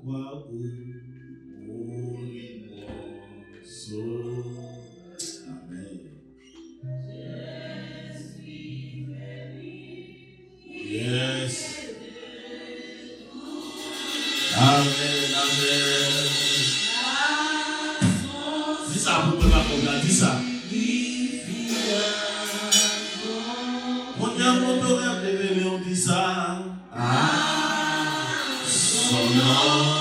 quoi Amen. Yes. Amen, amen. Dis ça pour me la dis ça. Mon Dieu, mon Dieu, on dit ça. Son nom.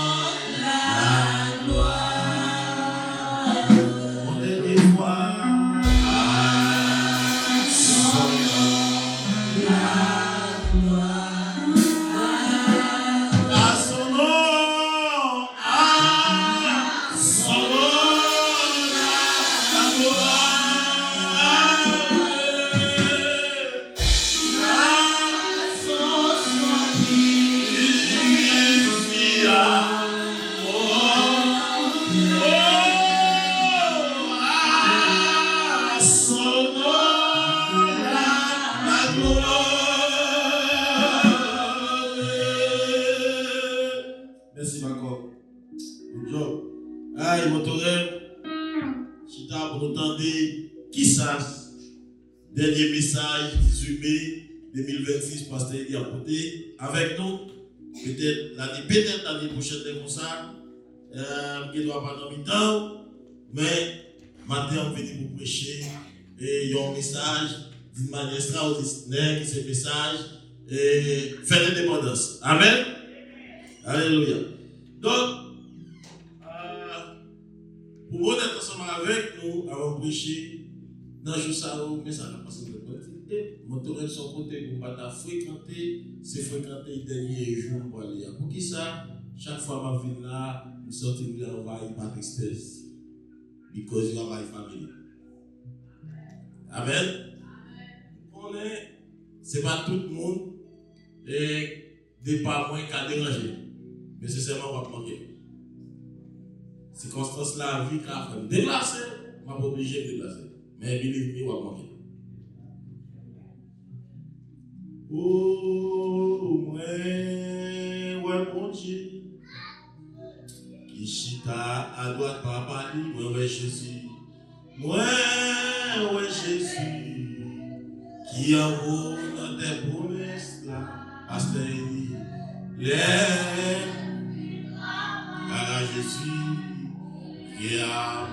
Dernier message, 18 mai 2026, pasteur Eli a porté avec nous. Peut-être l'année prochaine, comme ça, qui ne doit pas dans le temps, mais maintenant, on vient pour prêcher et il y a un message d'une manière extraordinaire, qui c'est un message et faire l'indépendance. Amen. Alléluia. Donc, pour vous être ensemble avec nous, avant de prêcher, dans le jour ça, mais ça n'a pas passé de côté. Mon torrent son côté pour ne pas fréquenter, c'est fréquenter les derniers jours pour aller. Pour qui ça, chaque fois que je viens là, je sors de l'envoi par tristesse. Because you are my family. Amen. Ce n'est pas tout le monde et des parents qui ont dérangé. Mais c'est seulement on va manquer. Circonstance la vie qui a fait déplacer, je suis obligé de déplacer. Mais believe me, on va manquer. Oh, ouais, mon Dieu. Qui chita à droite, papa, moi, ouais, Jésus. Moi, ouais, Jésus. Qui envoie dans tes promesses, là, pasteur Eli. Car Jésus, qui a,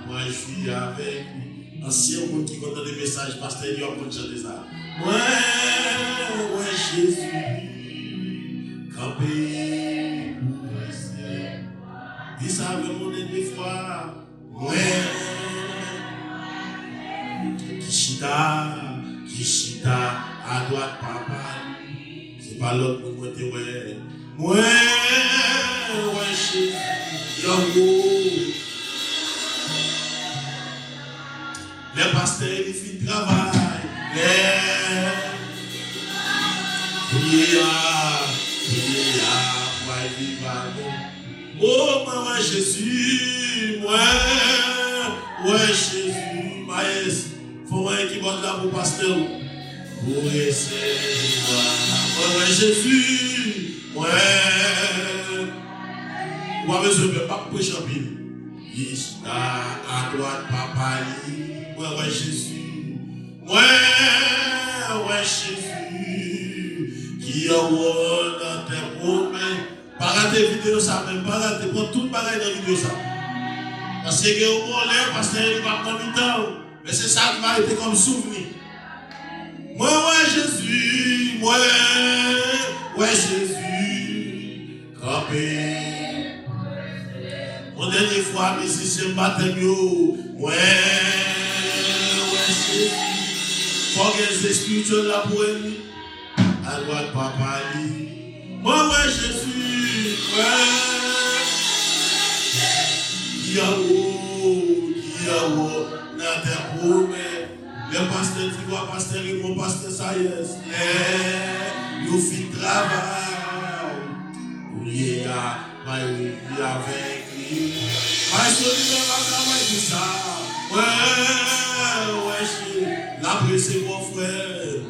moi, je suis avec lui. Ancien monde qui compte des messages, pasteur Eli, on compte chanter ça. Ouais, Jésus, campé pour rester. Dis ça avec mon des fois. Ouais, Kishita, à droite, papa. C'est pas l'autre pour moi, ouais. Ouais, Jésus, Yango. Les pasteurs, ils font le travail. Oh, moi, Jésus, ouais, Jésus, maïs, faut un qui boit là pour pasteur. Pour essayer, ouais, Jésus, ouais, besoin de pas prêcher en pile. À droite, papa, ouais, Jésus, ouais, Jésus, qui envoie dans tes promesses. Pas rater vidéo ça, même pas rater, prends tout pareil dans la vidéo ça. Parce que au moment parce qu'il va prendre du temps, mais c'est ça qui va être comme souvenir. Moi, ouais, Jésus, ouais, Jésus, campé. Mon dernière fois, musicien baptême, ouais, Jésus. Faut que les spirituels là pour lui. À droite, papa, lui. Moi, ouais, Jésus, ouais. Yahoo, n'a tes promesses. Le pasteur, tu vois, pasteur, et mon pasteur, ça y est. Nous fit travail. Oui, avec lui. Ma solide, ma tout ça. Ouais, la c'est mon frère.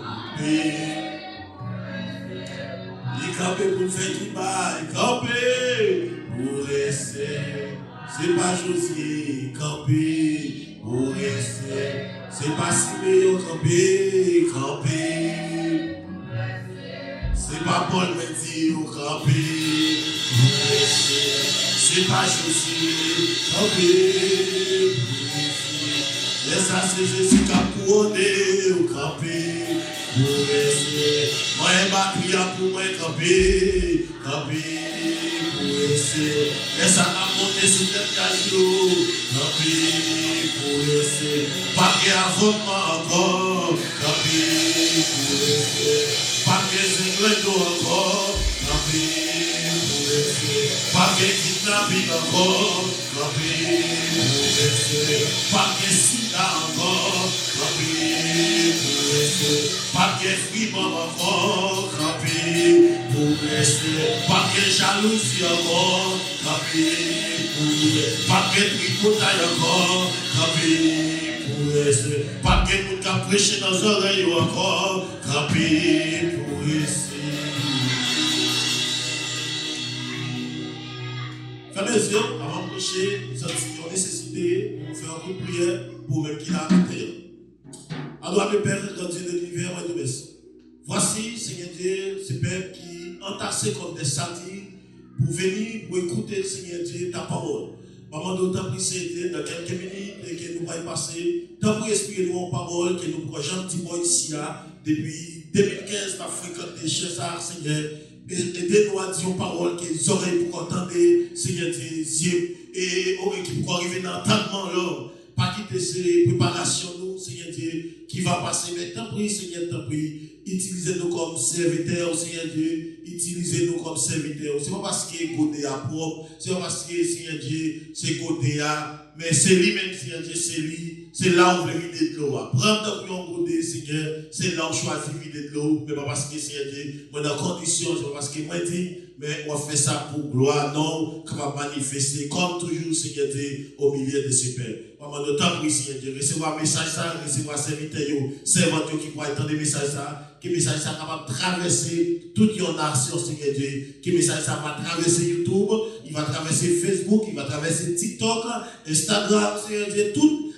Il campé pour faire qui bat, il campé pour rester. C'est pas Josier camper pour rester. C'est pas Siméon camper, camper. C'est pas Paul Mendy au camper pour rester. C'est pas Josier camper pour rester. Et ça c'est Jésus qui a couronné au camper pour rester. Moi et ma prière pour moi camper, camper. Et ça a monté sur le cachot, campi pour laisser. Pas qu'il y a vraiment encore, campi pour laisser. Pas qu'il y ait encore, campi pour laisser. Pas qu'il y ait kidnapping encore, campi pour laisser. Pas qu'il y ait sida encore, campi pour laisser. Pas qu'il y ait friment encore, campi pour laisser. Pas qu'il y ait jalousie encore, campi pour laisser. Pas qu'il y ait tripotaille encore, campi pour laisser. Pas qu'il y ait moun ka prêcher dans les oreilles encore, campi pour laisser. Fermez les yeux avant de prêcher, nous avons nécessité de faire un coup de prière pour même qu'il a arrêté. Alors, mes pères, quand Dieu de l'univers, moi de merci. Voici, Seigneur Dieu, ces pères qui entassés comme des sardines pour venir, pour écouter, Seigneur Dieu, ta parole. Maman, nous t'en prie, Seigneur, dans quelques minutes, et que nous allons passer, t'en prie, expliquer-nous en parole, que nous pourrons jamais dire ici, depuis 2015, la fréquenté chez ça, Seigneur. Aidez-nous à dire une parole que les oreilles pour entendre, Seigneur Dieu, et qui pour arriver dans l'entendement, l'homme. Pas quitter ces préparations, nous, Seigneur Dieu, qui va passer. Mais t'en prie, Seigneur, t'en prie. Utilisez-nous comme serviteurs, Seigneur Dieu. Utilisez-nous comme serviteurs. C'est pas parce que côté à propre. C'est pas parce que, Seigneur Dieu, c'est côté à. Mais c'est lui-même, Seigneur Dieu, c'est lui. C'est là où on veut vider de l'eau. Prendre ton côté, Seigneur. C'est là où on choisit vider de l'eau. Mais pas parce que, Seigneur Dieu, moi, dans condition, c'est pas parce que moi, dit. Mais on fait ça pour gloire, non, qu'on va manifester comme toujours, Seigneur Dieu, au milieu de ces pères. Maman, nous t'en prie, Seigneur Dieu, recevoir un message, recevoir serviteur, servant qui pourra entendre des messages, que le message ça capable de traverser toute une nation, Seigneur Dieu, que le message ça va traverser YouTube, il va traverser Facebook, il va traverser TikTok, Instagram, Seigneur Dieu, tout.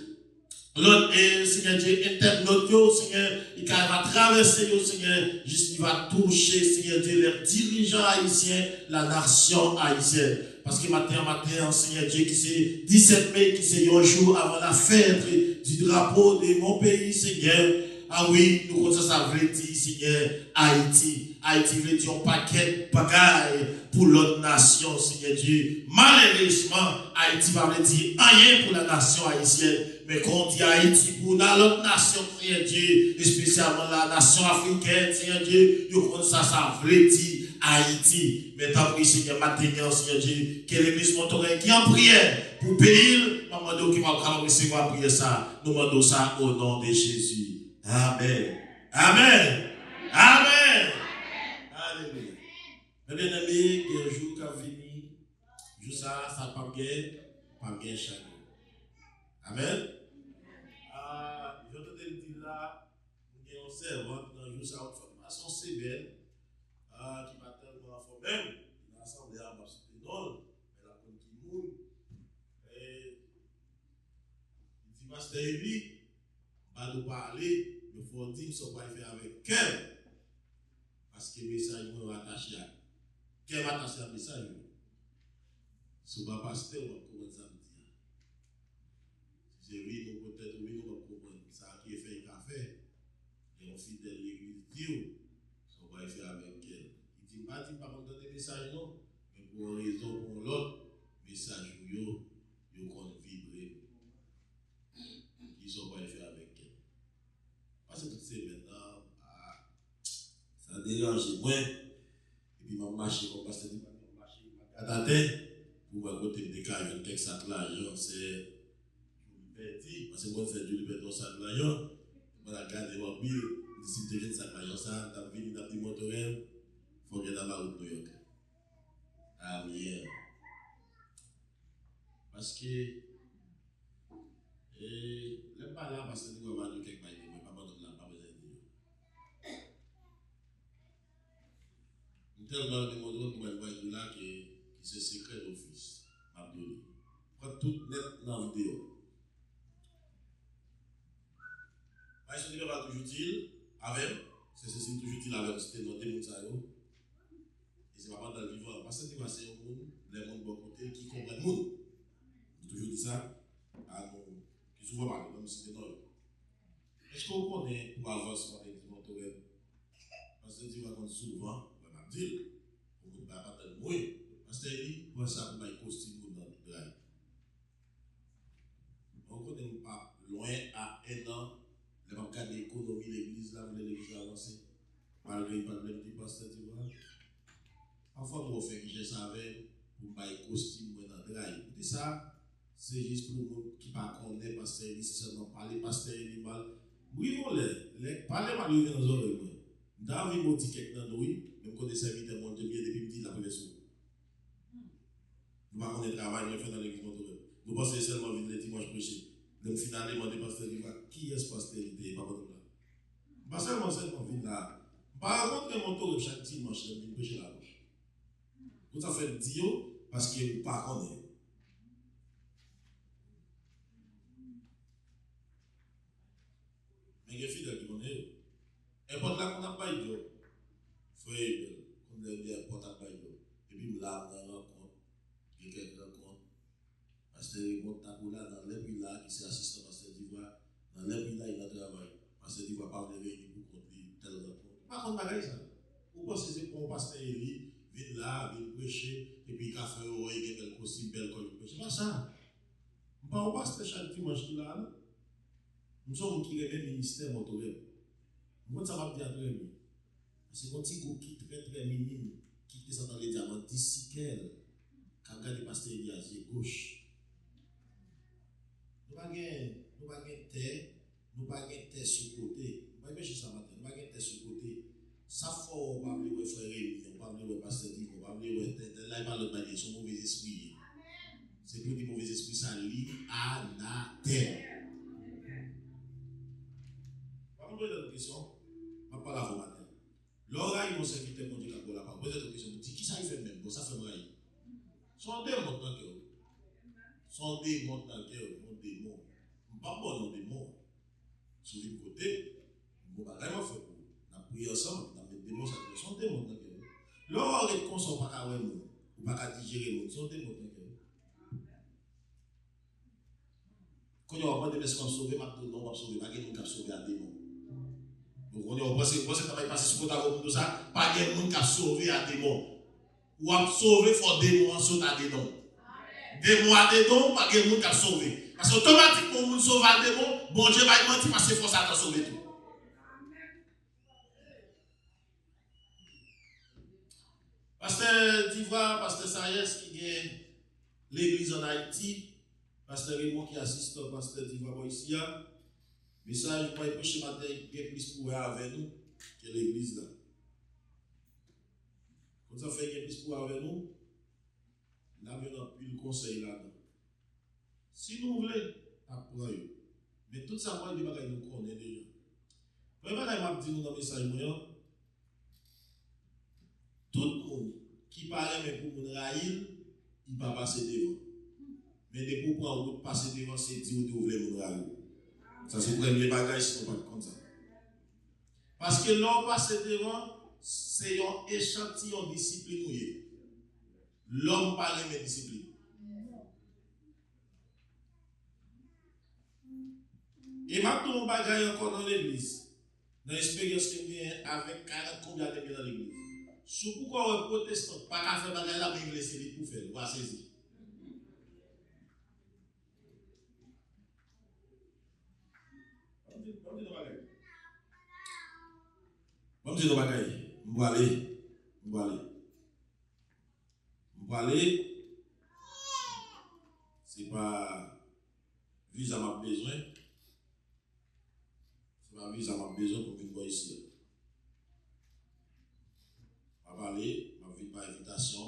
L'autre, Seigneur Dieu, internaute, Seigneur, il va traverser, Seigneur, juste il va toucher, Seigneur Dieu, les dirigeants haïtiens, la nation haïtienne. Parce que matin, Seigneur Dieu, qui c'est 17 mai, qui c'est un jour avant la fête du drapeau de mon pays, Seigneur. Ah oui, nous connaissons ça, veut dire, Seigneur, Haïti. Haïti veut dire un paquet de bagailles pour l'autre nation, Seigneur Dieu. Malheureusement, Haïti va dire rien pour la nation haïtienne. Mais quand on dit Haïti pour l'autre nation, Seigneur Dieu, et spécialement la nation africaine, Seigneur Dieu, nous connaissons ça, veut dire Haïti. Mais t'as pris, Seigneur, maintenant, Seigneur Dieu, que l'église Montoré qui en prière pour pays, maman, qui va recevoir prier ça. Nous demandons ça au nom de Jésus. Amen. Amen. Amen. Alléluia. Mes bien-aimés, il y a un jour qui a venu, jour ça pas bien chaque jour. Amen. Je te dis là, il y a un servant dans le jour ça, une formation sévère, qui m'a tellement informé, il a assemblé à ma société non, mais la bonne qui moule. Et il dit, Pasteur Eli, va nous parler. Il faut dire ce qu'on va faire avec cœur. Parce que le message est attaché à cœur. Cœur attaché à message. Si on va passer, on va commencer à me dire. Si c'est oui, nous peut-être oui, nous va comprendre. Ça qui est fait, il a fait. Et on fidèle l'église Dieu. Ce qu'on va faire avec cœur. Il dit, pas dit, pas entendre des messages, non. Mais pour une raison ou pour l'autre, message, ils vont vibrer. Ils sont pas faire avec cœur. Parce que tout c'est maintenant, ça dérange moins. Et puis, je marche comme parce que je marche à la tête pour me côté de carrière, quelque sac l'argent, c'est petit. Parce que moi, c'est du liberté, sac l'argent. Je vais regarder mon pile, si tu veux sac l'argent, ça, tu as venu dans le motorel, il faut que tu aies la route New York. Ah oui. Parce que, le pas là, parce que nous avons quelque chose. Tellement de monde qui va voir là qui c'est secret d'office. M'a donné. Prends tout net dans la vidéo. Ce n'est pas toujours utile avec, c'est toujours utile avec, c'était noté mon salaire. Et c'est pas dans le vivant. Parce que c'est un monde, les mondes bon côté qui comprennent le monde. J'ai toujours dit ça à nous, qui souvent parlent, comme si c'était non. Est-ce qu'on connaît pour avancer dans l'église Montorel? Parce que tu vas quand souvent, on va dire, on ne va pas tellement moins. Parce que il pour ça, on va y costume dans le drive. On ne connaît pas loin à un an. Les cas d'économie de l'église, là, vous l'église avancée. Malgré pas de problème du pasteur, tu vois. Parfois, nous faisons que je savais pour bailler costume dans le drive. Et ça, c'est juste pour les gens qui ne connaissent pas pasteur, c'est seulement parler pasteur animal. Oui, on les parler mal dans les oreilles. Dans la vie, on dit quelqu'un dans nous, même quand on est serviteur, on dit bien depuis petit, la première chose. Nous ne pouvons pas travailler, nous faisons dans l'église Montorel. Nous pensons seulement vivre les dimanches prêchés. Donc finalement, le pasteur dit, qui est ce pasteur qui est pas là? Pas seulement vivre là. Par contre, mon tour chaque dimanche, je vais prêcher la bouche. Tout à fait dire parce que vous ne pas connaître. Mais il y a des fidèles qui connaissent. Et pour là qu'on n'a pas eu de frère, on a dit un porte à pas eu. Et puis là, on a rencontre, il y a quelques rencontres. Parce que il monte à là dans les pays là, qui s'est assistant pasteur d'Ivoire, dans les pays là, il a travaillé. Pasteur d'Ivoire pas de réunir pour conduire tel rencontre. Par contre, bagaille ça. Ou pas c'est pour pasteur Eli, vient là, vient prêcher, et puis il a fait un il a bel costume, bel col, c'est pas ça. On pas pasteur chaque dimanche qui là. Nous sommes qui remet ministère Montorel. Moi, ça va bien très bien. C'est un petit groupe qui est très très minime, qui descend dans les diamants, d'ici qu'elle, quand regarde le pasteur Eli à gauche. Nous n'avons pas de terre, nous n'avons pas de terre sur le côté. Nous n'avons pas de terre sur le côté. Ça faut pas oublier frère Rémi, on pas oublier pasteur Divo, on pas oublier là il parle de manière son mauvais esprit. C'est pour des mauvais esprits ça lit à la terre. Pas vous poser une question. Je parle à vous matin. L'oreille mon serviteur mon Dieu qui a la parole. Posez une question. Vous dites qui ça il fait même? Bon ça fait moi. Son démon dans le cœur. Son démon dans le cœur, mon démon. Pas bon non démon. Sur le côté, on va vraiment faire pour. On a prié ensemble, on a mis des démons, ça peut son démon dans le cœur. L'oreille qu'on ne pas qu'à ou pas qu'à digérer, son démon dans le cœur. Quand on va pas de personnes sauver, maintenant on va sauver, pas quelqu'un qui a sauvé un démon. Donc on va passer, ça va passer sur le côté de ça, pas quelqu'un qui a sauvé un démon. Ou a sauvé pour démon, sauter à des dons. Démon à des dons, pas quelqu'un qui a sauvé. Parce qu'automatiquement, on sauve un démon, bon Dieu va mentir parce que force à t'en sauver tout. Pasteur d'Ivoire, Pasteur Sayes qui est l'église en Haïti, Pasteur Raymond qui assiste au Pasteur d'Ivoire ici. Message pour prêcher matin, il y a plus pour avec nous que l'église là. Quand ça fait qu'il y a plus pour avec nous, là, il y a plus de conseil là-dedans. Si nous voulons, apprenez. Mais tout ça, moi, il y a des nous connaît déjà. Premier bagage, je vais dire dans le message, tout le monde qui paraît pour mon raïl, il va passer devant. Mais de pour prendre passer devant, c'est dire que vous voulez mon raïl. Ça, c'est le premier bagage, si on ne pas comme ça. Parce que l'homme passer devant, c'est un échantillon discipliné. L'homme parle de discipline. Et maintenant, on bagaille encore dans l'église. Dans l'expérience que j'ai avec 40 combien d'années dans l'église. Si pourquoi on est protestant, pas qu'à faire bagaille là, mais il laisse les pour faire, on va saisir. Je vais dire bagaille. Je vais aller. C'est pas visa ma besoin. C'est pas visa ma besoin pour venir ici. Je vais aller, je vais venir par invitation.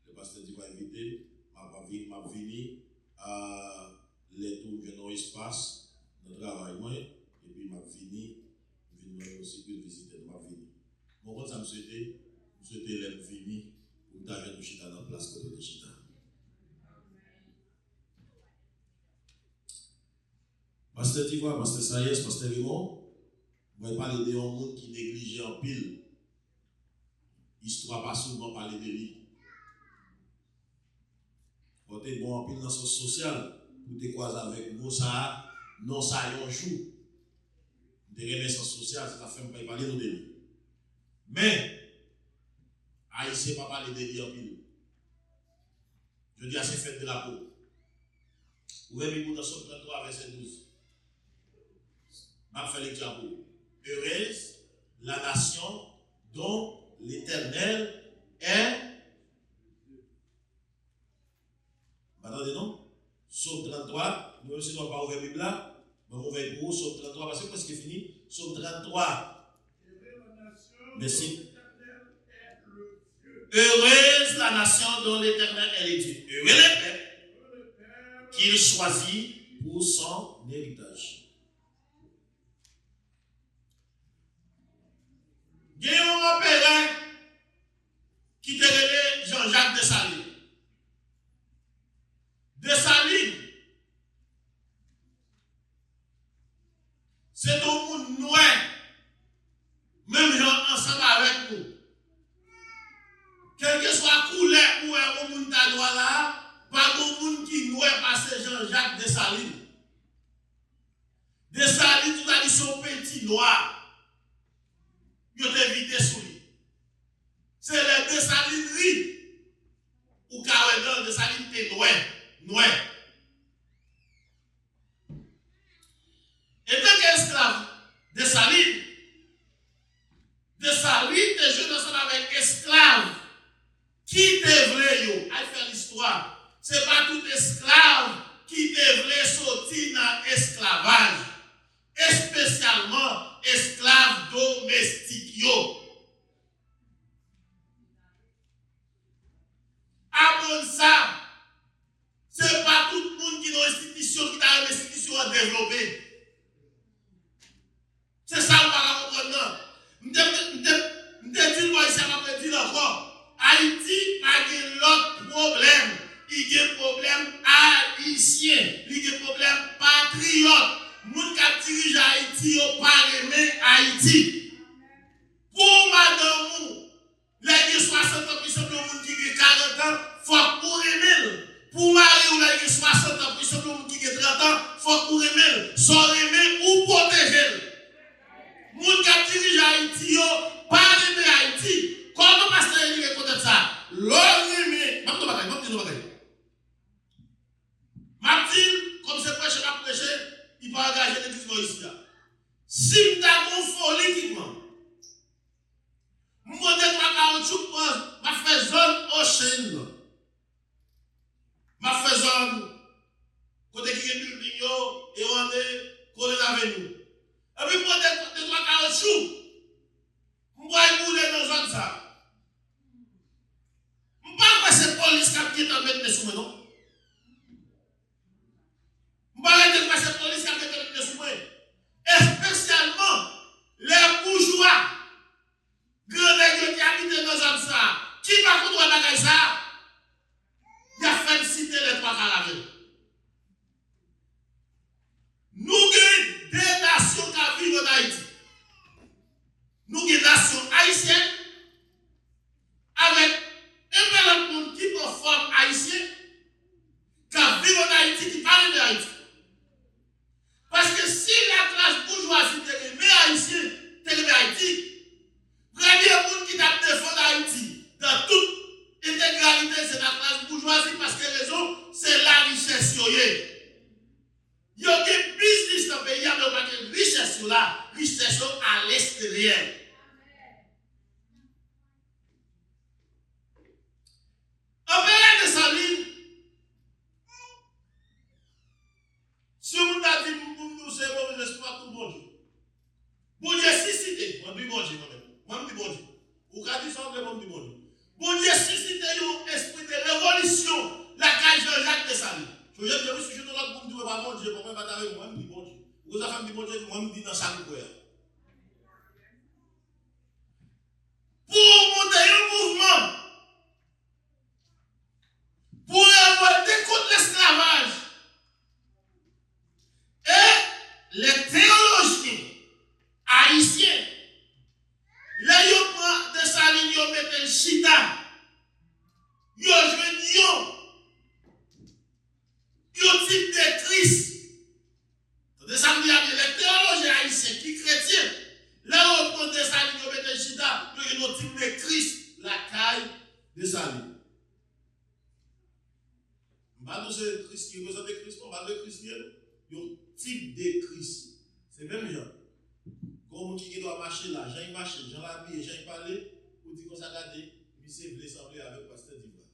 Le pasteur dit va inviter. Je vais venir à les tours viennent dans l'espace, dans le travail. Et puis je vais venir aussi pour visiter. Je vais venir. Mon compte, ça me souhaitait les venir pour nous chita dans la place que de chita. Pasteur Tivoire, Pasteur Sayes, Pasteur Raymond, vous allez parler de un monde qui néglige en pile. Histoire pas souvent parler de lui. Quand tu es bon en pile dans son social, pour te croiser avec nous, ça, non, ça y a un jour. De renaissance sociale, c'est la femme qui parler de lui. Mais, Haïtien ne pas parler de lui en pile. Je dis à ces fêtes de la peau. Ouvrez-vous dans son 33, verset 12. M'a fait le diable. Heureuse la nation dont l'Éternel est. Attendez, non? Psaume 33, nous aussi, on ne pas ouvrir la Bible là. Mais on va être pour Psaume 33, parce que presque fini. Psaume 33. Merci. Heureuse la nation dont l'Éternel est le Dieu. Heureux le père qu'il choisit pour son héritage. Il y a un opéra qui te relève Jean-Jacques Dessalines. Dessalines, c'est un monde noir, même gens ensemble avec nous. Quel que soit la couleur ou un monde noir là, pas de monde qui noir parce Jean-Jacques Dessalines. Dessalines, tu as dit son petit noir. Il a évité sous lui. C'est les dessalineries. Ou carrément, les dessalineries étaient noires. Et tant qu'esclave, Dessalines te joue ensemble avec esclaves. Qui te voulait, yo? À faire l'histoire. Ce n'est pas tout esclave qui te voulait sortir dans l'esclavage. Et spécialement esclaves domestiques. Après ça, ce n'est pas tout le monde qui a une institution qui a une institution à développer. C'est ça qu'on va comprendre. Je vais dire encore, Haïti a l'autre problème. Il y a un problème haïtien. Il y a un problème patriote. Moun qui dirige Haïti, ou pas aimer Haïti. Pour madame, les 60 ans, plus de monde qui a 40 ans, il faut pour aimer. Pour Marie, ou les 60 ans, plus de monde qui a 30 ans, il faut pour aimer. Sans aimer ou protéger. Moun qui dirige Haïti, ou pas aimer Haïti. Comment pasteur il est ça? L'homme aimé. Martin, comme c'est prêché, m'a prêché, il va engager l'église ici. Si nous avons politiquement, moi, je vais faire zone au chêne. Je vais zone côté qui est building et on est collé avec nous. Et puis, moi, je vais caoutchouc. Je vais bouler dans zone ça. Je ne sais pas si c'est la police qui est en train de mettre sous moi, non? Je ne sais pas si c'est la police qui est en train de mettre sous moi. Et spécialement, les bourgeois, grands nègres qui habitent dans zone ça, qui va contre la bagaille ça? Il a fait citer les trois caravelles. Nous avons des nations qui vivent en Haïti. Nous avons des nations haïtiennes avec un monde qui conforme haïtien qui vivent en Haïti, qui parlent de Haïti. Parce que si la classe bourgeoisie est haïtienne, est Haïti, premier monde qui t'a défendu Haïti dans toute intégralité, c'est la classe bourgeoisie parce que les raison, c'est la richesse. Il y a des business dans le pays, il y a des richesses là, richesses à l'extérieur. En période de Saline, si on a dit que c'est mauvais espoir pour bon Dieu. Bon Dieu, suscité, moi je dis bon Dieu, moi je dis bon Dieu. Ou quand tu sors de moi, je dis bon Dieu. Bon Dieu, suscité un esprit de révolution, la cage de Jean-Jacques Dessalines. Je veux dire, si je te donne pour me dire pas bon Dieu, pour me battre avec moi, je dis bon Dieu. Vous avez dit bon Dieu, moi je dis dans chaque prière. Pour monter un mouvement les théologiens haïtiens, les yo prend Dessalines, yo mette le chita, yo joignent yo type de Christ. De ça, il y a les théologiens haïtiens qui chrétiens. Là, on prend Dessalines, yo mette le chita, yo yo type de Christ, la caille Dessalines. Pas c'est Christ qui représente Christ, on va de Christ, il y a un type de Christ. C'est même gens. Comme qui doit marcher là, Jean marche, Jean l'habille, Jean parler, ou dit qu'on s'est gardé, il s'est voulu sembler avec Pasteur d'Ivoire.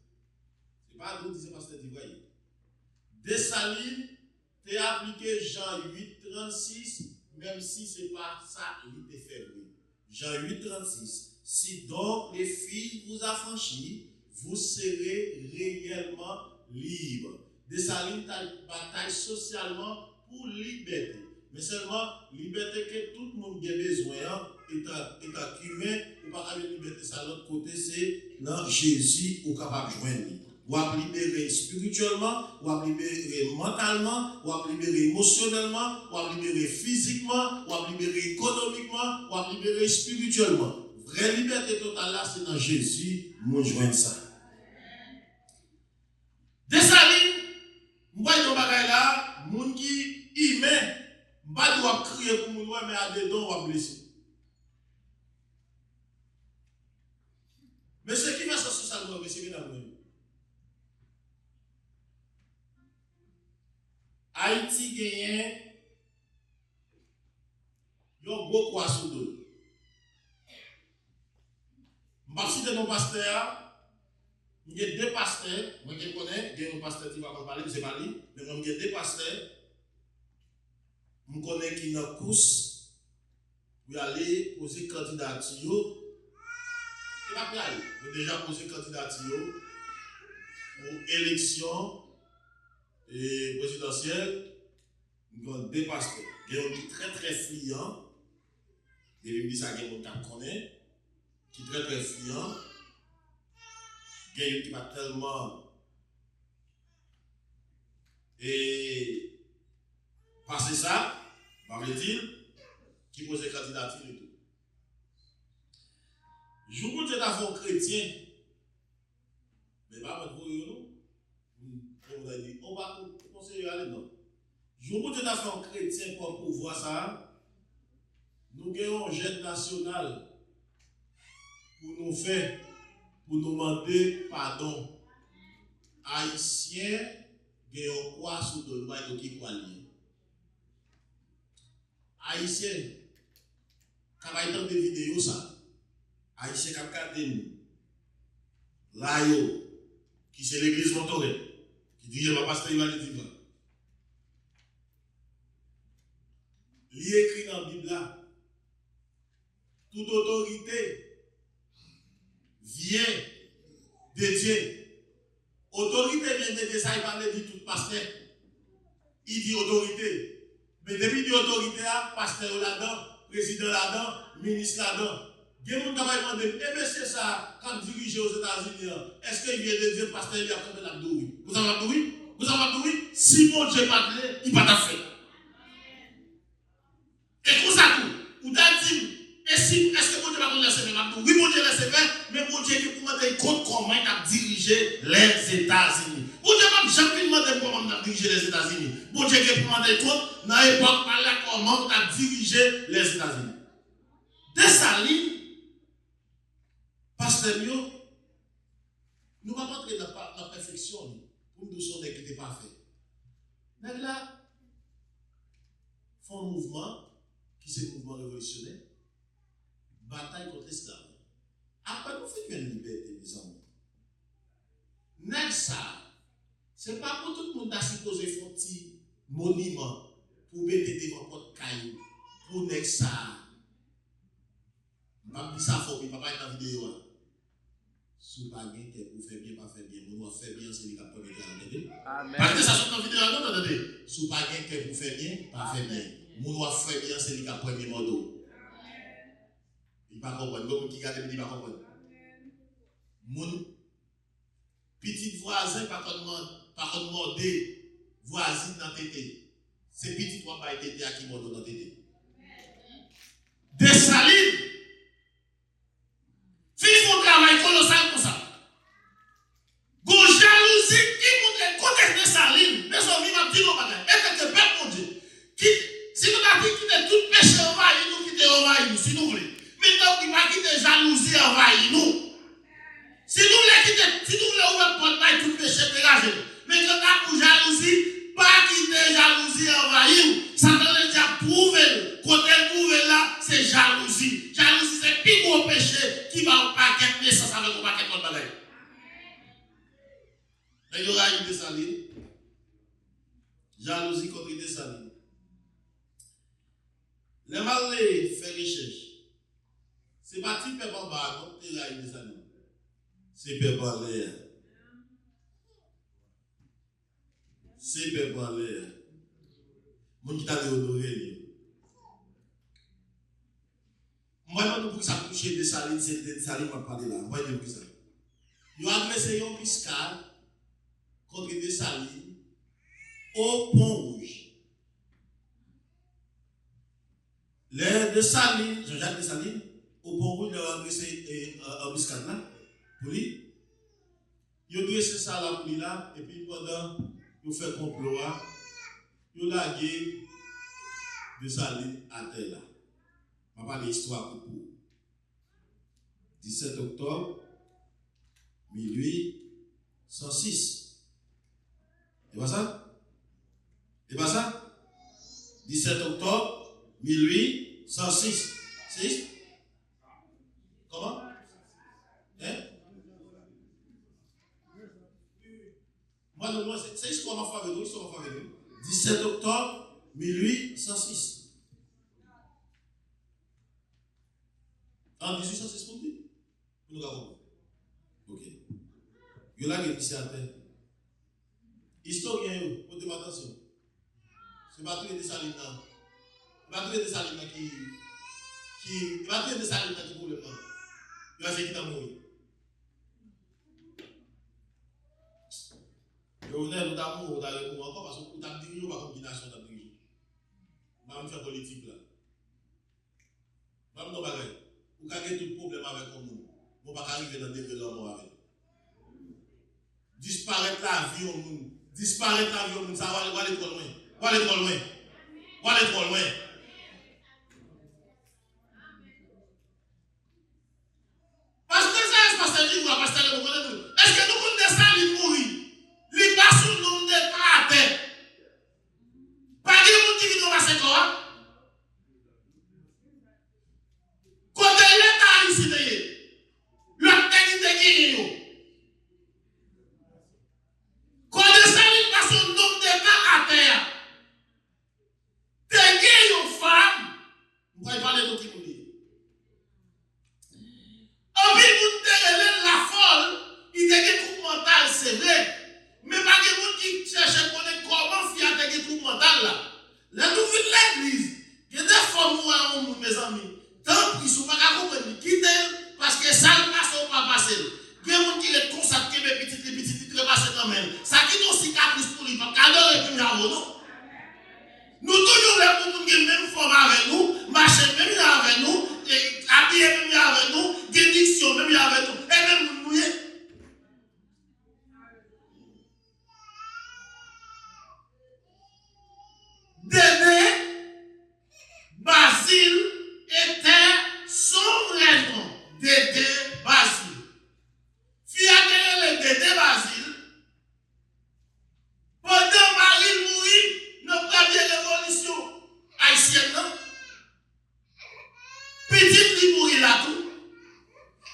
Ce n'est pas nous qui disons Pasteur d'Ivoire. Dessalines, tu as appliqué Jean 8, 36, même si ce n'est pas ça, il était faible. Jean 8, 36. Si donc les filles vous affranchissent, vous serez réellement libre. Dessalines bataille socialement pour liberté. Mais seulement liberté que tout le monde a besoin, étant humain, ou pas avec liberté, ça l'autre côté, c'est dans Jésus ou capable de joindre. Ou à libérer spirituellement, ou à libérer mentalement, ou à libérer émotionnellement, ou à libérer physiquement, ou à libérer économiquement, ou à libérer spirituellement. Vraie liberté totale là, c'est dans Jésus, nous joignons ça. Dessalines, moi, je vais là, moun qui humain, je dois crier pour moun, mais à des dons, on va blesser. Mais ce qui va se ça, c'est que mesdames, Haïti gagne, il y a beaucoup à sous d'eau. Je vais citer nos pasteurs. Il y a deux pasteurs, moi je connais, il y a un pasteur qui va parler, je ne sais pas lui, mais il y a deux pasteurs, je connais qui dans la course pour aller poser candidature. Et pas aller, il a déjà posé candidature pour élection présidentielle. Il y a deux pasteurs. Il y a un qui est très très friand, et il me dit ça, il y a un qui connaît, qui est très très friand. Il y a un qui va tellement passer ça, paraît-il, qui pose candidature et tout. Je vous dis d'avoir un chrétien, mais pas pour nous. On va conseiller aller non. Je vous dis d'avoir un chrétien pour pouvoir ça. Nous avons un jeune national pour nous faire, pour nous demander pardon. Haïtiens, ils ont quoi sous le loi de qui quoi lié. Haïtiens, quand ils ont des vidéos, ça, Haïtiens qui ont regardé nous, là, qui c'est l'église Montoré, qui dit je ne vais pas passer Ivan Diva. Il écrit dans la Bible là, toute autorité vient de Dieu. Autorité vient de Dieu, ça il parle de tout pasteur. Il dit autorité. Mais depuis qu'il autorité, pasteur là-dedans, président là-dedans, ministre là-dedans. Il y a des gens qui vont demander, eh bien c'est ça, quand diriger aux États-Unis, est-ce qu'il vient de Dieu, pasteur, il a fait l'abdoui? Vous avez l'abdoui? Vous avez l'abdoui? Si mon Dieu pas de il va t'affaire. Et pour ça tout, vous avez dit, est-ce que mon Dieu va nous laisser faire l'abdoui? Oui, mon Dieu laisse faire, mais mon Dieu qui pour demander comment il a dirigé les États-Unis. Mon Dieu va jamais demander comment il a dirigé les États-Unis. Mon Dieu qui pour demander compte, dans l'époque, comment il a dirigé les États-Unis. Dessalines, pasteur, nous ne pouvons pas entrer dans la perfection pour nous sonner qui n'était pas fait. Mais là, font un mouvement qui est un mouvement révolutionnaire, bataille contre l'esclavage. Après, nous faisons une liberté, mes amis. Nèg ça, ce n'est pas pour tout le monde à supposer faire un petit monument pour mettre devant votre caillou, pour nèg ça. Je ne vais pas dire ça fort, mais je ne vais pas être dans la vidéo. Si vous ne faites pas pour faire bien, pas faire bien. Nous devons faire bien, c'est lui qui a promis de la parce que ça sort dans la vidéo, non, attendez. Si vous ne faites pas pour faire bien, pas faire bien. Nous devons faire bien, c'est lui qui a promis de modo. Il ne va pas comprendre. Il qui regarde, il ne va pas comprendre. Mon petit voisin, par contre, demander voisine dans tété. c'est petit trois par été à qui m'a donné tété. Dessalines. Fils font travail colossal comme ça. Go jalousie qui montre côté Dessalines. Mais on vit ma petite bagage. Et que peuple mon Dieu. Si nous avons quitté tout péché envahi, nous quitter envahi nous, si nous voulons. Mais donc, il va quitter jalousie envahi nous. Si nous voulons quitter, si nous voulons ouvrir porte tout péché dégagé. Mais quand on a jalousie, pas quitter jalousie envahi. Ça veut dire prouver. Côté prouver là, c'est jalousie. Jalousie, c'est le plus gros péché qui va au paquet de naissance avec un paquet de notre bagaille. Mais il y aura une Dessalines. Jalousie contre Dessalines. Les malais fait recherche. C'est pas type en bas, donc il y a une Dessalines. C'est peuple en l'air. C'est peuple en l'air. Mon qui t'a honoré. Moi, je ne peux pas toucher Dessalines, c'est Dessalines qui m'a parlé là. Moi, je ne peux pas ça. Ils ont adressé un piscale contre Dessalines au Pont Rouge. Les Dessalines, Jean-Jacques Dessalines, au Pont Rouge, ils ont adressé un piscale là pour lui. Ils ont dressé ça là pour lui là, et puis pendant qu'ils fait complot, ils ont lagué Dessalines à terre là. Je vais parler de l'histoire pour vous. 17 octobre 1806. C'est pas ça? C'est pas ça? 17 octobre 1806. 6? Comment? Hein? Moi, non, c'est histoire ma avec nous, histoire ma avec nous. 17 octobre 1806. En 1806 pour nous? Nous avons. Ok. Il y a là qui à terre. Historien, portez attention. C'est pas tous les Dessalines. C'est pas tous les Dessalines qui. C'est pas tous les Dessalines qui pour le temps. Il va faire qui t'a mouru. Je reviens nous d'amour, d'amour encore parce que vous avez dirigé par combination de dirigé. Je vais faire politique là. Je vais me dire, vous avez tout problème avec nous. Vous ne pouvez pas arriver dans le développement avec. Disparaître la vie au monde. Disparaître la vie au monde, ça va aller trop loin. Va aller trop loin. Va aller trop loin. Parce que ça, c'est parce que nous, parce que nous, est-ce que nous pouvons Dessalines mourir? Il passe sous le nom de pas à terre. Pas de monde qui vient dans la seconde. Quand l'État ici, le technique qui est quand Dessalines passe sous le nom de pas à terre. T'es une femme. Vous pouvez parler de qui vous dites. En plus, vous avez la folle, il y a des troubles mentaux, c'est vrai. Mais pas de gens qui cherchent à connaître comment faire des troubles mentaux là. Là, nous venons de l'église. Il y a des femmes, mes amis. Tant qu'ils ne sont pas capables de quitter, parce que ça ne passe pas passer. Il y a des gens qui les consacrent, les petits, les passer dans même. Ça qui est aussi cicatrice pour lui, parce qu'à plus non. Nous toujours les gens qui ont même forme avec nous, marcher même avec nous, habiller même avec nous, dédiction même avec nous, et même nous mouiller. Dédé, Basile était son vrai nom. Dédé, Basile. Fiat le Dédé, Basile. Pendant Marie mourit, notre première révolution haïtienne, non? Petit lui mourit là tout.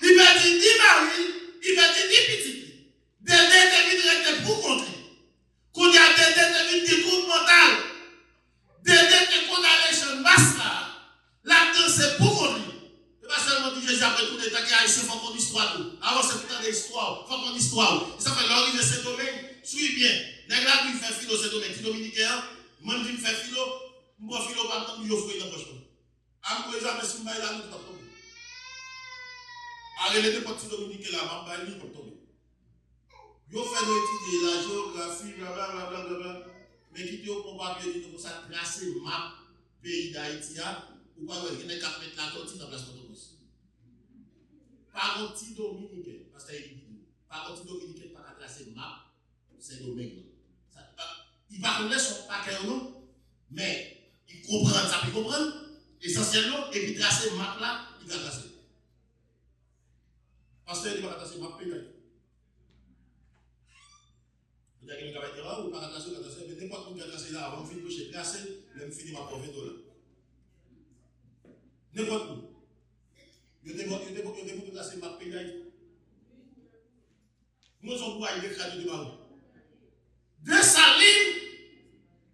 Il va dire ni Marie, il va dire ni petit. Dédé était pour contrer. Quand il y a Dédé était groupe mental. Dédé te condamné sur une masse là. Là-dedans, c'est pour qu'on lit. Et pas seulement dire Jésus après tout l'état qui a ici, il faut qu'on histoire. Avant, c'est tout un histoire. Il faut qu'on histoire. Et ça fait l'origine de ce domaine. Suis bien. N'est-ce pas qu'il fait philo ce domaine? Petit dominicain, moi, je fais philo. Moi, philo, pas tant que je fais dans le poche. À moi, jamais si je vais là, nous sommes tombés. Allez, les petits dominicains là, je vais tomber. Yo fait étudier la géographie, blablabla. mais qui te au papier dit comme ça tracer map pays d'Haïti ou pas il y a 4 mètres la tortille dans place Port-au-Prince. Par un petit dominicain parce que par un petit dominicain pas tracer map c'est domaine. Il va connaître son paquet ou non mais il comprend ça il comprend essentiellement et puis tracer map là il va tracer. Parce que il va tracer map pays d'Haïti. Il y a quelqu'un qui va dire, ou pas attention, mais n'importe qui a tracé là, avant de finir de tracer, même fini ma pauvre $20. N'importe où. Il y a des gens qui tracé ma pays d'Haïti. Nous sommes pour aller écraser de Marou. De saline,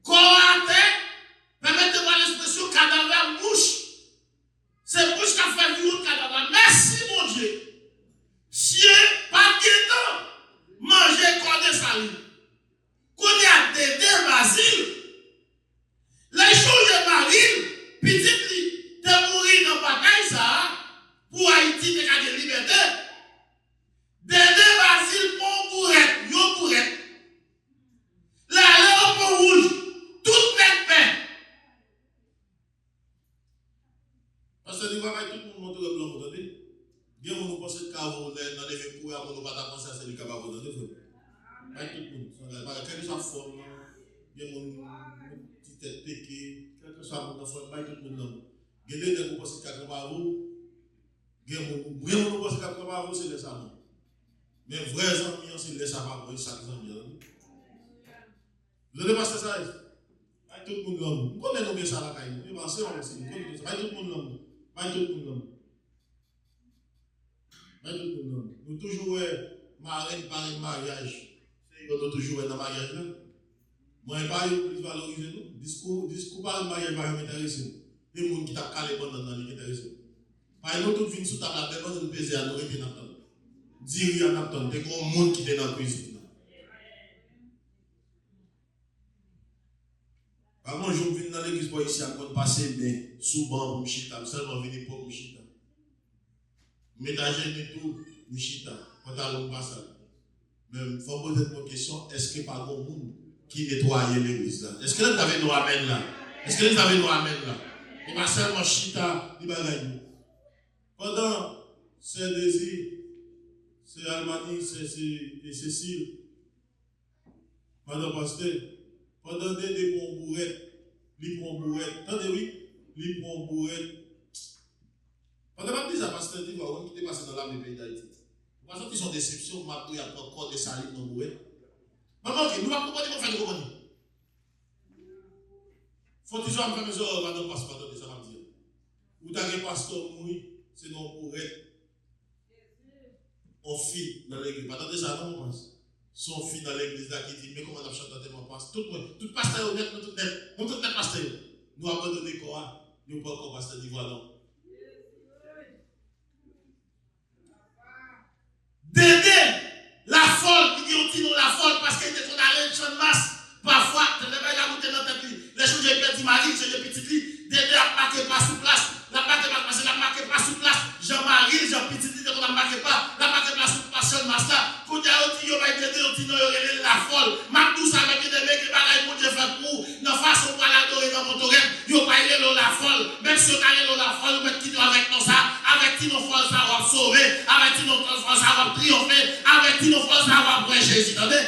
coraté, permettez-moi l'expression cadavre mouche. C'est mouche qui a fait vivre le cadavre. Merci mon Dieu. Chien, pas de manger corps de saline. Qu'on y a des Basile, les choses de Marine, petit de mourir dans la bataille, ça, pour Haïti, de la liberté. Dédé Basile, pont bourrette, yo bourrette. La léon pont rouge, toute net paix. Parce que nous voyons tout le monde monter le blanc, vous entendez? Bien, on nous pense que dans les vieux pour on ne va pas penser à celui qui va vous entendre. Pas tout le monde. Quel que soit la forme, il y a mon petit tête péquée, quel que soit mon forme, pas tout le monde. Il y a des gens qui pensent qu'à vous, il y a des gens qui pensent qu'à vous, c'est les savants. Mais vrais amis, c'est les savants, c'est chaque ami. Vous avez passé ça? Pas tout le monde l'homme. Vous connaissez nous ça la caille. Vous pensez aussi. Pas tout le monde l'homme. Pas tout le monde l'homme. Pas tout le monde l'homme. Nous toujours marraine par un mariage. On doit toujours être dans le mariage. Moi, je ne vais pas plus valoriser nous. Discours par le mariage va m'intéresser. Les gens qui t'a calé pendant l'année qui intéressent. Par exemple, tout vient sous table, la personne qui pèse à nous et qui n'attend. Dire à n'attend. C'est comme un monde qui est dans la cuisine. Par contre, je viens dans l'église pour ici, à passer, mais souvent pour me chita, seulement venir pour me chita. Ménager et tout, me chita. Quand on passe. Mais il faut poser une question, est-ce que par bon monde qui nettoie l'église là? Est-ce que vous avez nous amène là? Est-ce que vous avez nous amène là? Il va seulement chita, il va gagner. Pendant ces désirs, c'est Almani, c'est Cécile, Madame Pasteur, pendant des bons bourrettes, les bons bourrettes, attendez oui, les bons bourrettes. Pendant que ça Pasteur dit, on qui est passé dans l'âme du pays d'Haïti. Parce qu'ils sont déceptions, il y a encore des salines dans le bourret. Maman, nous ne pouvons pas faire de comment. Faut-il que je me fasse mes madame pasteur, ça va me dire. Ou t'as un pasteur mourir, c'est non bourret. On fit dans l'église. Attendez ça, non, on pense. Son fils dans l'église là qui dit, mais comment on a chanté tellement passe. Tout pasteur honnête, nous tout net pasteur. Nous abandonnons quoi? Nous pas encore pasteur d'ivoire, non. Dédé, la folle, qui dit la folle parce qu'elle était condamnée de champ de masse. Parfois, tu ne vas pas goûter dans ta vie. Les choses que j'ai dit, Marie, j'ai dit, petite lit, Dédé a marqué pas sous place. La marque pas parce la marque pas sous place. Jean-Marie, Jean-Petit, on n'a marqué pas. La marque pas sous place, champ de masse là. Quand il y a un petit, il va être Dédé, on dit non, il y a la folle. Marc ça avec des mecs qui bagaillent pour Dieu faire pour. Dans façon pas l'adorer dans mon torrent, il va y aller la folle. Même si on a allé la folle, on met qui avec nous ça. Avec qui nos forces ça va sauver, avec qui nos forces ça va triompher, avec qui nos forces ça va prendre Jésus. Attendez?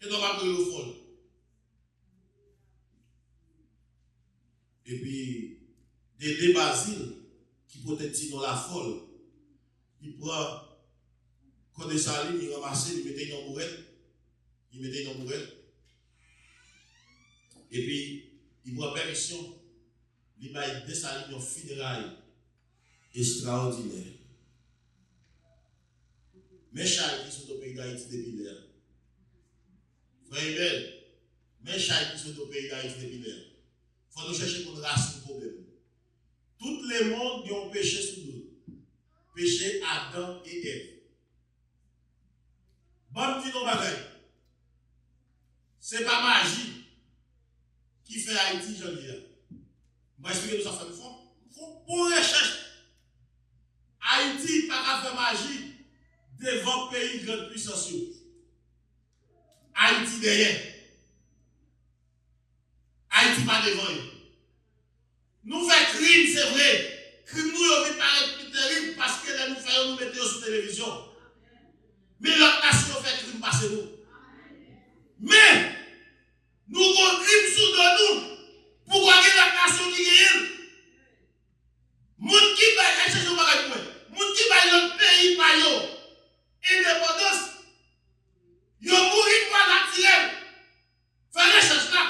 Et donc, on va brûler le folle. Et puis, des Basile qui peut être dans la folle, il prend, quand des salines, il ramasse, il mettait dans le bourrette. Et puis, il prend permission. Il va être des salines en funérailles extraordinaires. Mes chars qui sont au pays d'Haïti depuis l'air. Frère Ibel, mes chars qui sont au pays d'Haïti depuis l'air. Il faut nous chercher pour racine le problème. Tout le monde ont péché sous nous. Péché Adam et Ève. Bon, dis nos bagailles. Ce n'est pas magie qui fait Haïti, j'en dis là. Je vais expliquer nous ça fait. Il faut pour recherche. Haïti n'a pas fait magie devant pays de grande puissance. Haïti derrière. Haïti pas devant eux. Nous faisons crime, c'est vrai. Crime nous, on paraît plus terrible parce que là, nous faisons nous mettre sur télévision. Mais l'autre nation fait crime passer nous. Mais, nous avons crime sous de nous. Pourquoi la nation qui est? Moun qui va, est-ce que je vais répondre? Moun qui va notre pays par yo, indépendance, yo mourir par naturel. Fais recherche là.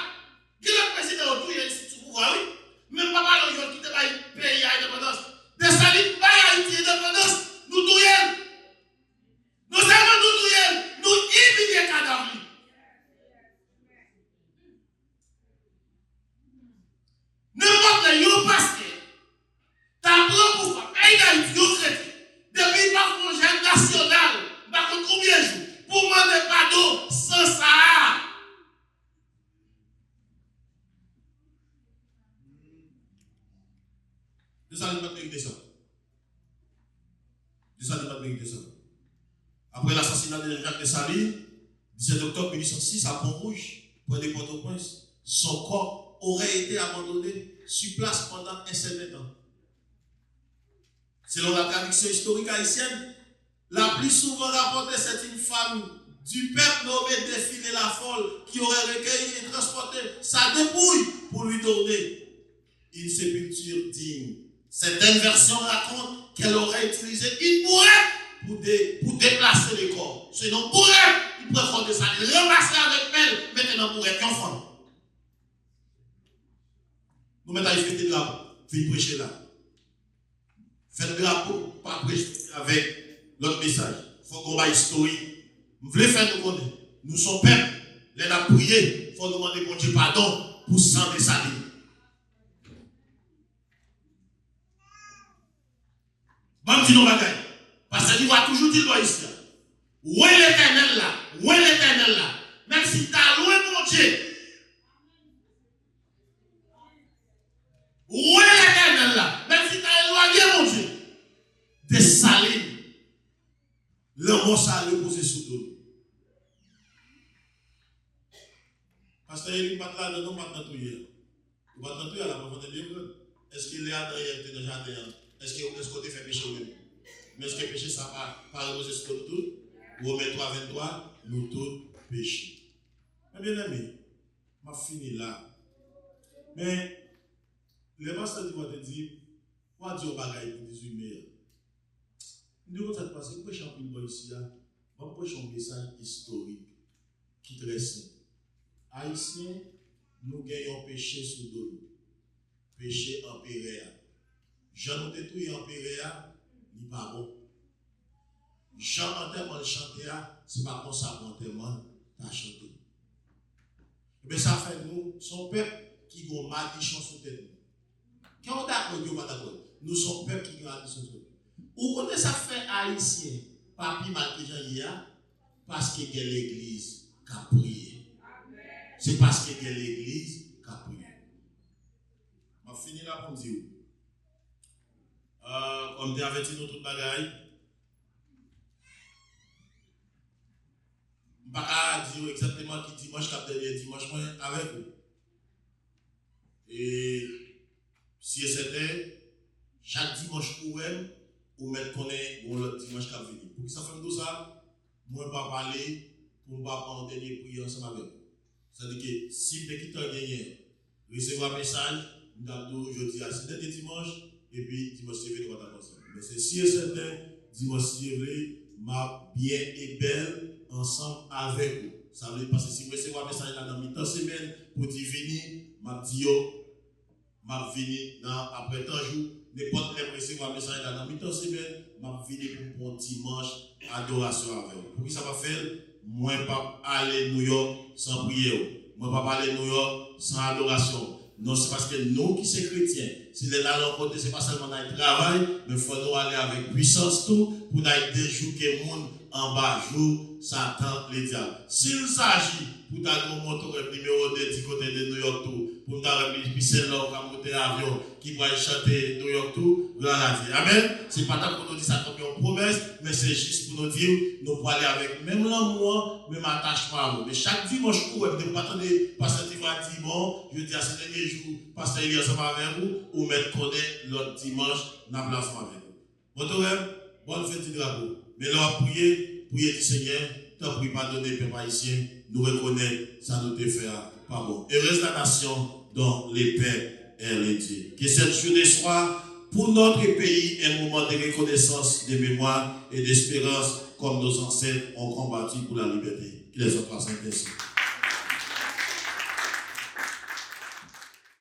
Qui le président autour, il est sous pouvoir, oui. Même pas mal de qui te va pays à indépendance. Des salines pas Haïti indépendance, nous touillons. Nous savons nous touillons, nous humilions cadavre. N'importe qui parce que t'as pris pour faire pays d'Haïti, yo chrétien. Depuis par projet national, par combien de jours, pour demander pardon sans ça. De ça, il va mériter ça. De ça, il va mériter ça. Après l'assassinat de Jacques Dessalines, 17 octobre 1806, à Pont-Rouge, pour des Port-au-Prince, son corps aurait été abandonné sur place pendant un certain temps. Selon la tradition historique haïtienne, la plus souvent rapportée, c'est une femme du peuple nommée Défilé la Folle qui aurait recueilli et transporté sa dépouille pour lui donner une sépulture digne. Certaines versions racontent qu'elle aurait utilisé une bourrette pour déplacer les corps. Sinon, bourrette, il préfère descendre, ramasser avec pelle, maintenant bourrette, enfant. Nous mettons à fêter de là, venez prêcher là. Faites drapeau, pas prêcher avec l'autre message. Il faut qu'on va historique. Nous voulons faire nous connaître. Nous sommes peuple. Les a prié. Il faut demander bon Dieu pardon pour sang de salut. Bon, dis nous bagaille. Parce qu'il va toujours dire ici. Où est l'éternel là? Où est l'éternel là? Même si tu as loin mon Dieu. Où est l'éternel là? Même si tu as éloigné mon Dieu. Des salines. Le mot ça a reposé sous nous. Parce que il va là, nous maintenant tout hier. Il va tout hier là, pour faire des livres. Est-ce qu'il est à derrière le jardin? Est-ce que tu fais péché ou mais est-ce que péché ça pas reposer sur nous tous? Romains 3, 23, nous tous péchons. Mais bien aimé, je vais finir là. Mais le pasteur va te dire, quoi dire au bagaille pour 18 mai? Nous devons passer pour prêcher un peu ici, on va prêcher un message historique qui est très simple. Haïtiens, nous gagnons péché sous nous. Péché empéré. Jean nous détruit empéré, il n'est pas bon. Jean enterrement chanter, c'est pas comme ça enterrement t'as chanté. Mais ça fait nous, son peuple qui a maldition sous tête. Quand on est d'accord, on est d'accord. Nous sommes peuple qui a maldition sous tête. Ou connaissez ça fait haïtien, papi malgré Jean parce qu'il y a l'église qui a prié. C'est parce qu'il y a l'église qui a prié. Je vais finir là pour me dire. Comme tu as averti nous toute bagaille, je ne vais pas dire exactement qui dimanche, cap dernier dimanche, avec vous. Et si c'est certain, chaque dimanche pour elle, ou mettre connaître l'autre dimanche qui va venir. Pour que ça fasse tout ça, moi je ne vais pas parler pour ne pas prendre une dernière prière ensemble avec vous. C'est-à-dire que si vous avez gagné, recevoir un message, nous avons aujourd'hui à c'est dimanche, et puis dimanche c'est nous va ensemble. Mais c'est si et certain, dimanche c'est m'a bien et belle ensemble avec vous. Ça veut dire parce que si vous recevez un message dans la mi-temps semaine, pour dire venir, m'a dit yo, m'a venir après 3 jours. N'importe quel recevoir un message dans la mi-temps semaine, m'a venir pour un dimanche adoration avec vous. Pour qui ça va faire? Moi pas aller New York sans prière. Moi pas aller New York sans adoration. Non, c'est parce que nous qui sommes chrétiens, si les là côté, c'est pas seulement dans le travail, mais il faut nous aller avec puissance tout pour nous déjouer le monde en bas jour, Satan les diables. S'il s'agit pour ta moto numéro 2 du côté de New York tout, pour ta piscine là, qui monter avion, qui va chanter New York tout, voilà. Amen. C'est pas tant pour nous dire ça comme une promesse, mais c'est juste pour nous dire, nous pouvons aller avec même l'amour, même attachement à vous. Mais chaque dimanche, vous ne pas attendre, pasteur dimanche, je dis à ce dernier jour, pasteur il est ensemble avec vous, ou mettre connaître l'autre dimanche, dans la place avec vous. Bon, bonne fête du drapeau. Mais là, priez du Seigneur, tant pis pardonner, peuple haïtien, nous reconnaître, ça nous fait pas bon. Heureuse la nation dont les pères et les dieux. Que cette journée soit pour notre pays un moment de reconnaissance, de mémoire et d'espérance, comme nos ancêtres ont combattu pour la liberté. Que les autres passent ainsi.